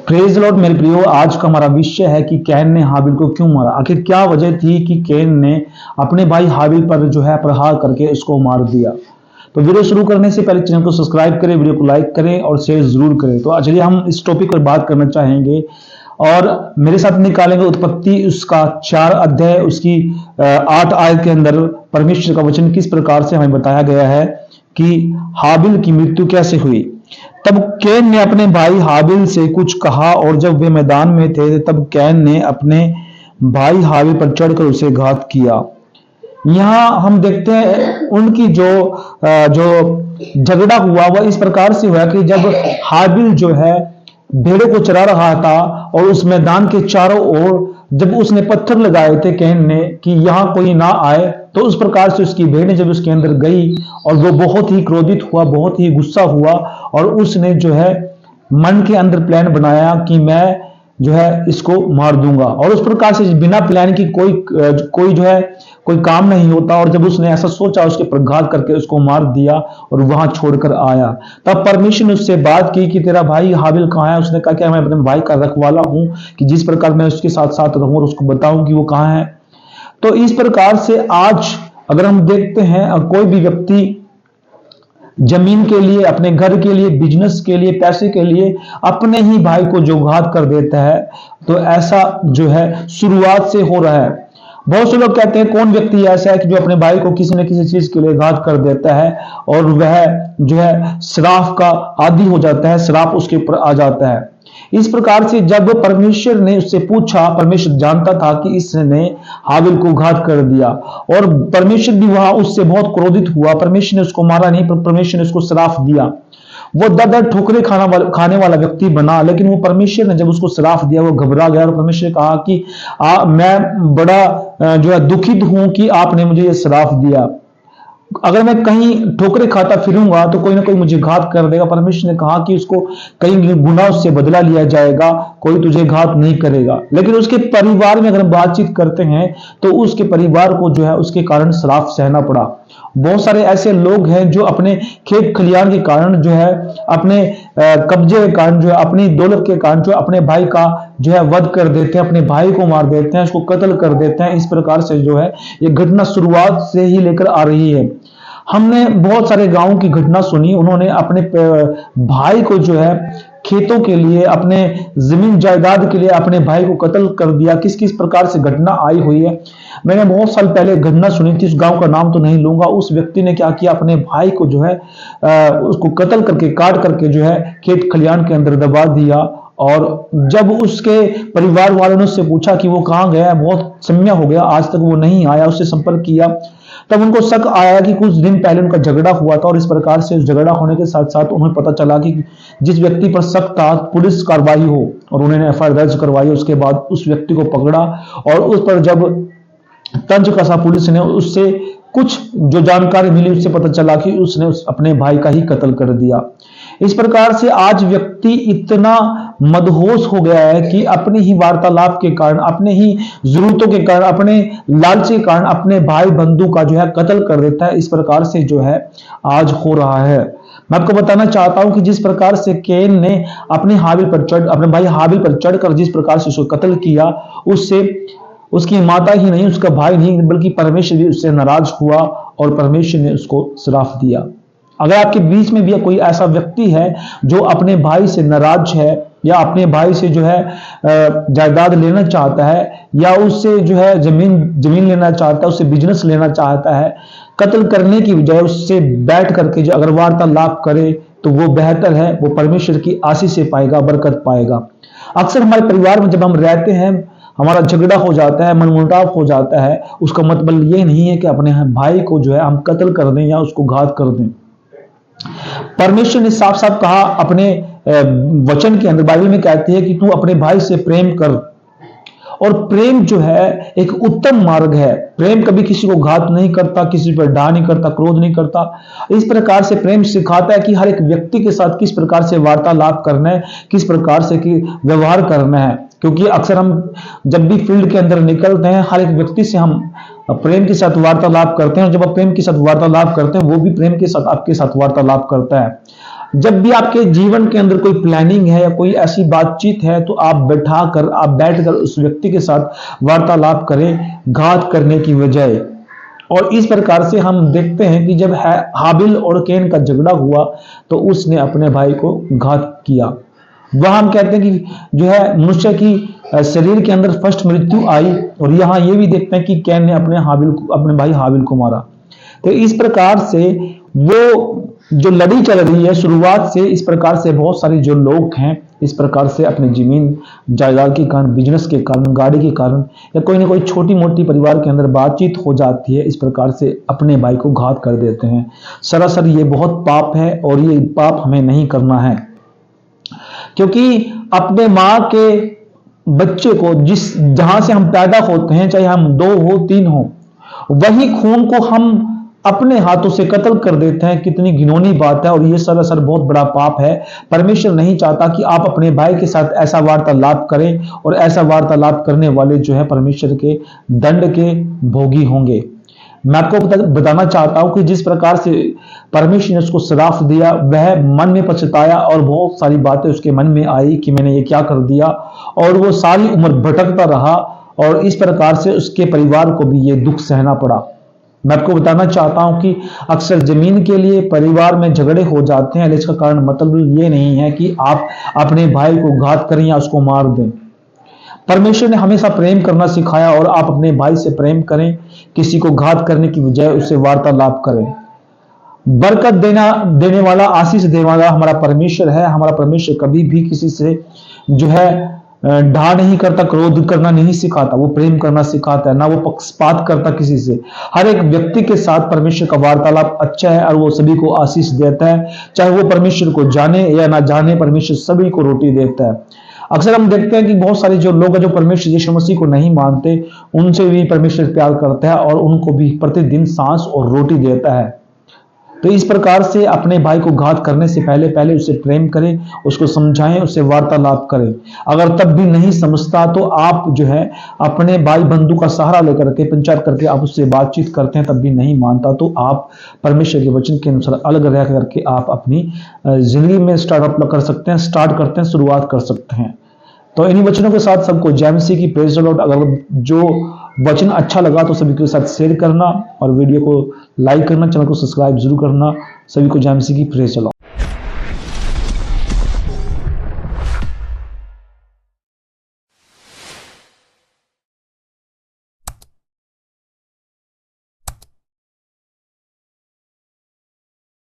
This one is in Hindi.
प्रेज लॉर्ड मेरे प्रियो, आज का हमारा विषय है कि कैन ने हाबिल को क्यों मारा। आखिर क्या वजह थी कि कैन ने अपने भाई हाबिल पर जो है प्रहार करके उसको मार दिया। तो वीडियो शुरू करने से पहले चैनल को सब्सक्राइब करें, वीडियो को लाइक करें और शेयर जरूर करें। तो चलिए हम इस टॉपिक पर बात करना चाहेंगे और मेरे साथ निकालेंगे उत्पत्ति उसका 4 अध्याय उसकी 8 आयत के अंदर परमेश्वर का वचन किस प्रकार से हमें बताया गया है कि हाबिल की मृत्यु कैसे हुई। तब कैन ने अपने भाई हाबिल से कुछ कहा और जब वे मैदान में थे तब कैन ने अपने भाई हाबिल पर चढ़कर उसे घात किया। यहाँ हम देखते हैं उनकी जो झगड़ा हुआ वह इस प्रकार से हुआ कि जब हाबिल जो है भेड़ों को चरा रहा था और उस मैदान के चारों ओर जब उसने पत्थर लगाए थे कैन ने कि यहां कोई ना आए, तो उस प्रकार से उसकी भेड़ जब उसके अंदर गई और वो बहुत ही क्रोधित हुआ, बहुत ही गुस्सा हुआ और उसने जो है मन के अंदर प्लान बनाया कि मैं जो है इसको मार दूंगा। और उस प्रकार से बिना प्लान की कोई जो है कोई काम नहीं होता। और जब उसने ऐसा सोचा उसके पर घात करके उसको मार दिया और वहां छोड़कर आया। तब परमेश्वर ने उससे बात की कि तेरा भाई हाबिल कहाँ है। उसने कहा कि मैं अपने भाई का रखवाला हूं, कि जिस प्रकार मैं उसके साथ साथ रहूं और उसको बताऊं कि वो कहाँ है। तो इस प्रकार से आज अगर हम देखते हैं कोई भी व्यक्ति जमीन के लिए, अपने घर के लिए, बिजनेस के लिए, पैसे के लिए अपने ही भाई को जो घात कर देता है, तो ऐसा जो है शुरुआत से हो रहा है। बहुत से लोग कहते हैं कौन व्यक्ति ऐसा है कि जो अपने भाई को किसी न किसी चीज के लिए घात कर देता है और वह जो है श्राप का आदी हो जाता है, श्राप उसके ऊपर आ जाता है। इस प्रकार से जब परमेश्वर ने उससे पूछा, परमेश्वर जानता था कि इसने हाबिल को घात कर दिया और परमेश्वर भी वहां उससे बहुत क्रोधित हुआ। परमेश्वर ने उसको मारा नहीं, पर परमेश्वर ने उसको श्राप दिया। वो दर ठोकरे खाने वाला व्यक्ति बना, लेकिन वो परमेश्वर ने जब उसको श्राप दिया वो घबरा गया और परमेश्वर ने कहा कि मैं बड़ा जो है दुखित हूं कि आपने मुझे ये श्राप दिया। अगर मैं कहीं ठोकरे खाता फिरूंगा तो कोई ना कोई मुझे घात कर देगा। परमेश्वर ने कहा कि उसको कई गुना उससे बदला लिया जाएगा, कोई तुझे घात नहीं करेगा। लेकिन उसके परिवार में अगर हम बातचीत करते हैं तो उसके परिवार को जो है उसके कारण श्राप सहना पड़ा। बहुत सारे ऐसे लोग हैं जो अपने खेत खलियान के कारण जो है, अपने कब्जे के कारण जो है, अपनी दौलत के कारण जो अपने भाई का जो है वध कर देते हैं, अपने भाई को मार देते हैं, उसको कत्ल कर देते हैं। इस प्रकार से जो है ये घटना शुरुआत से ही लेकर आ रही है। हमने बहुत सारे गांवों की घटना सुनी, उन्होंने अपने भाई को जो है खेतों के लिए, अपने जमीन जायदाद के लिए अपने भाई को कत्ल कर दिया। किस किस प्रकार से घटना आई हुई है। मैंने बहुत साल पहले घटना सुनी थी, उस गांव का नाम तो नहीं लूंगा। उस व्यक्ति ने क्या किया, अपने भाई को जो है उसको कत्ल करके, काट करके जो है खेत खलियान के अंदर दबा दिया। और जब उसके परिवार वालों ने उससे पूछा कि वो कहाँ गया है, बहुत समय हो गया आज तक वो नहीं आया, उससे संपर्क किया, तब उनको शक आया कि कुछ दिन पहले उनका झगड़ा हुआ था। और इस प्रकार से उस झगड़ा होने के साथ साथ उन्हें पता चला कि जिस व्यक्ति पर शक था पुलिस कार्रवाई हो, और उन्होंने एफआईआर दर्ज करवाई। उसके बाद उस व्यक्ति को पकड़ा और उस पर जब तंज कसा पुलिस ने, उससे कुछ जो जानकारी मिली उससे पता चला कि उसने अपने भाई का ही कत्ल कर दिया। इस प्रकार से आज व्यक्ति इतना मदहोश हो गया है कि अपने ही वार्तालाप के कारण, अपने ही जरूरतों के कारण, अपने लालच के कारण अपने भाई बंधु का जो है कत्ल कर देता है। इस प्रकार से जो है आज हो रहा है। मैं आपको बताना चाहता हूं कि जिस प्रकार से कैन ने अपने भाई हाबिल पर चढ़कर जिस प्रकार से उसको कत्ल किया, उससे उसकी माता ही नहीं, उसका भाई नहीं, बल्कि परमेश्वर भी उससे नाराज हुआ और परमेश्वर ने उसको श्राप दिया। अगर आपके बीच में भी कोई ऐसा व्यक्ति है जो अपने भाई से नाराज है, या अपने भाई से जो है जायदाद लेना चाहता है, या उससे जो है जमीन लेना चाहता है, उससे बिजनेस लेना चाहता है, कत्ल करने की बजाय उससे बैठ करके जो अगर वार्तालाप करे तो वो बेहतर है। वो परमेश्वर की आशीष से पाएगा, बरकत पाएगा। अक्सर हमारे परिवार में जब हम रहते हैं, हमारा झगड़ा हो जाता है, मनमुटाव हो जाता है, उसका मतलब ये नहीं है कि अपने भाई को जो है हम कत्ल कर दें या उसको घात कर दें। परमेश्वर ने साफ साफ कहा अपने वचन के अंदर, बाइबल में कहती है कि तू अपने भाई से प्रेम कर। और प्रेम जो है एक उत्तम मार्ग है। प्रेम कभी किसी को घात नहीं करता, किसी पर डा नहीं करता, क्रोध नहीं करता। इस प्रकार से प्रेम सिखाता है कि हर एक व्यक्ति के साथ किस प्रकार से वार्तालाप करना है, किस प्रकार से व्यवहार करना है। क्योंकि अक्सर हम जब भी फील्ड के अंदर निकलते हैं, हर एक व्यक्ति से हम प्रेम के साथ वार्तालाप करते हैं। जब आप प्रेम के साथ वार्तालाप करते हैं, वो भी प्रेम के साथ आपके साथ वार्तालाप करता है। जब भी आपके जीवन के अंदर कोई प्लानिंग है या कोई ऐसी बातचीत है तो आप बैठकर उस व्यक्ति के साथ वार्तालाप करें, घात करने की बजाय। और इस प्रकार से हम देखते हैं कि जब हाबिल और कैन का झगड़ा हुआ तो उसने अपने भाई को घात किया। वह हम कहते हैं कि जो है मनुष्य की शरीर के अंदर फर्स्ट मृत्यु आई, और यहां ये भी देखते हैं कि कैन ने अपने भाई हाबिल को मारा। तो इस प्रकार से वो जो लड़ी चल रही है शुरुआत से, इस प्रकार से बहुत सारे जो लोग हैं इस प्रकार से अपने जमीन जायदाद के कारण, बिजनेस के कारण, गाड़ी के कारण, या कोई ना कोई छोटी मोटी परिवार के अंदर बातचीत हो जाती है, इस प्रकार से अपने भाई को घात कर देते हैं। सरासर ये बहुत पाप है और ये पाप हमें नहीं करना है, क्योंकि अपने माँ के बच्चे को जहां से हम पैदा होते हैं, चाहे हम 2 हो 3 हो, वही खून को हम अपने हाथों से कत्ल कर देते हैं। कितनी घिनौनी बात है, और ये सरासर बहुत बड़ा पाप है। परमेश्वर नहीं चाहता कि आप अपने भाई के साथ ऐसा वार्तालाप करें, और ऐसा वार्तालाप करने वाले जो है परमेश्वर के दंड के भोगी होंगे। मैं आपको बताना चाहता हूं कि जिस प्रकार से परमेश्वर ने उसको श्राप दिया, वह मन में पछताया और बहुत सारी बातें उसके मन में आई कि मैंने ये क्या कर दिया, और वो सारी उम्र भटकता रहा, और इस प्रकार से उसके परिवार को भी ये दुख सहना पड़ा। मैं आपको बताना चाहता हूं कि अक्सर जमीन के लिए परिवार में झगड़े हो जाते हैं, लेकिन इसका कारण मतलब ये नहीं है कि आप अपने भाई को घात करें या उसको मार दें। परमेश्वर ने हमेशा प्रेम करना सिखाया, और आप अपने भाई से प्रेम करें, किसी को घात करने की बजाय उससे वार्तालाप करें। बरकत देने वाला, आशीष देने वाला हमारा परमेश्वर है। हमारा परमेश्वर कभी भी किसी से जो है ढा नहीं करता, क्रोध करना नहीं सिखाता, वो प्रेम करना सिखाता है। ना वो पक्षपात करता किसी से। हर एक व्यक्ति के साथ परमेश्वर का वार्तालाप अच्छा है, और वो सभी को आशीष देता है। चाहे वो परमेश्वर को जाने या ना जाने, परमेश्वर सभी को रोटी देता है। अक्सर हम देखते हैं कि बहुत सारे जो लोग हैं जो परमेश्वर यीशु मसीह को नहीं मानते, उनसे भी परमेश्वर प्यार करता है और उनको भी प्रतिदिन सांस और रोटी देता है। तो इस प्रकार से अपने भाई को घात करने से पहले उससे प्रेम करें, उसको समझाएं, उससे वार्तालाप करें। अगर तब भी नहीं समझता तो आप जो है अपने भाई बंधु का सहारा लेकर के, पंचायत करके आप उससे बातचीत करते हैं, तब भी नहीं मानता तो आप परमेश्वर के वचन के अनुसार अलग रह करके आप अपनी जिंदगी में स्टार्ट करते हैं, शुरुआत कर सकते हैं। तो इन्हीं वचनों के साथ सबको जय मसीह की प्रेज द लॉर्ड। अगर जो वचन अच्छा लगा तो सभी के साथ शेयर करना, और वीडियो को लाइक करना, चैनल को सब्सक्राइब जरूर करना। सभी को जय मसीह की प्रेज द लॉर्ड।